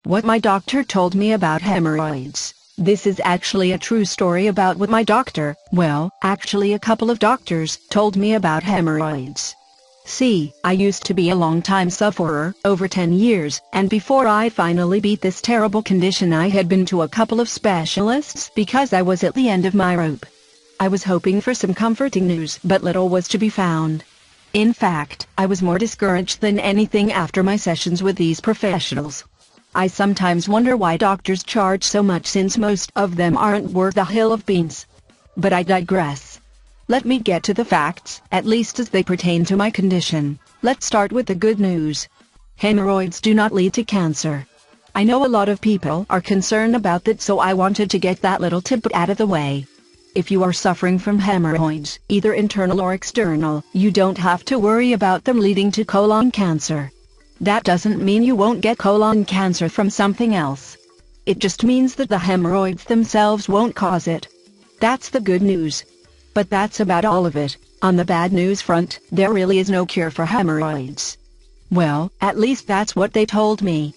What my doctor told me about hemorrhoids. This is actually a true story about what my doctor, well, actually a couple of doctors, told me about hemorrhoids. See, I used to be a long-time sufferer, over 10 years, and before I finally beat this terrible condition I had been to a couple of specialists because I was at the end of my rope. I was hoping for some comforting news, but little was to be found. In fact, I was more discouraged than anything after my sessions with these professionals. I sometimes wonder why doctors charge so much since most of them aren't worth a hill of beans. But I digress. Let me get to the facts, at least as they pertain to my condition. Let's start with the good news. Hemorrhoids do not lead to cancer. I know a lot of people are concerned about that, so I wanted to get that little tip out of the way. If you are suffering from hemorrhoids, either internal or external, you don't have to worry about them leading to colon cancer. That doesn't mean you won't get colon cancer from something else. It just means that the hemorrhoids themselves won't cause it. That's the good news. But that's about all of it. On the bad news front, there really is no cure for hemorrhoids. Well, at least that's what they told me.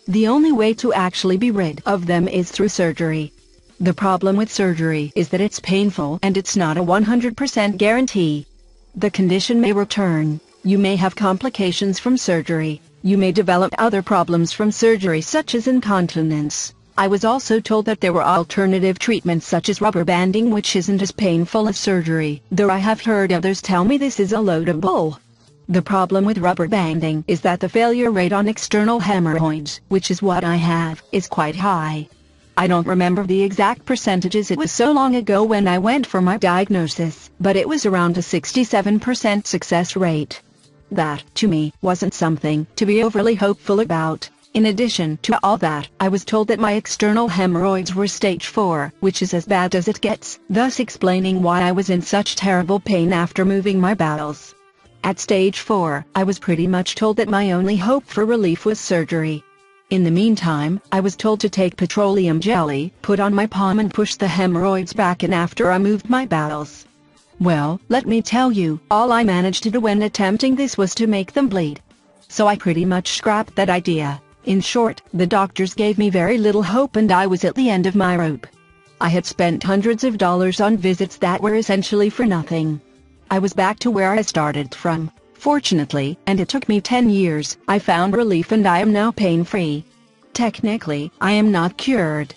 The only way to actually be rid of them is through surgery. The problem with surgery is that it's painful and it's not a 100% guarantee. The condition may return. You may have complications from surgery. You may develop other problems from surgery such as incontinence. I was also told that there were alternative treatments such as rubber banding, which isn't as painful as surgery, though I have heard others tell me this is a load of bull. The problem with rubber banding is that the failure rate on external hemorrhoids, which is what I have, is quite high. I don't remember the exact percentages, it was so long ago when I went for my diagnosis, but it was around a 67% success rate. That, to me, wasn't something to be overly hopeful about. In addition to all that, I was told that my external hemorrhoids were stage 4, which is as bad as it gets, thus explaining why I was in such terrible pain after moving my bowels. At stage 4, I was pretty much told that my only hope for relief was surgery. In the meantime, I was told to take petroleum jelly, put on my palm and push the hemorrhoids back in after I moved my bowels. Well, let me tell you, all I managed to do when attempting this was to make them bleed. So I pretty much scrapped that idea. In short, the doctors gave me very little hope and I was at the end of my rope. I had spent hundreds of dollars on visits that were essentially for nothing. I was back to where I started from. Fortunately, and it took me 10 years, I found relief and I am now pain-free. Technically, I am not cured.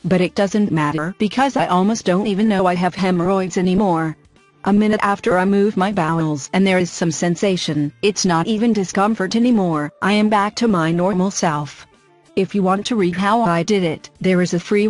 But it doesn't matter because I almost don't even know I have hemorrhoids anymore. A minute after I move my bowels and there is some sensation, it's not even discomfort anymore, I am back to my normal self. If you want to read how I did it, there is a free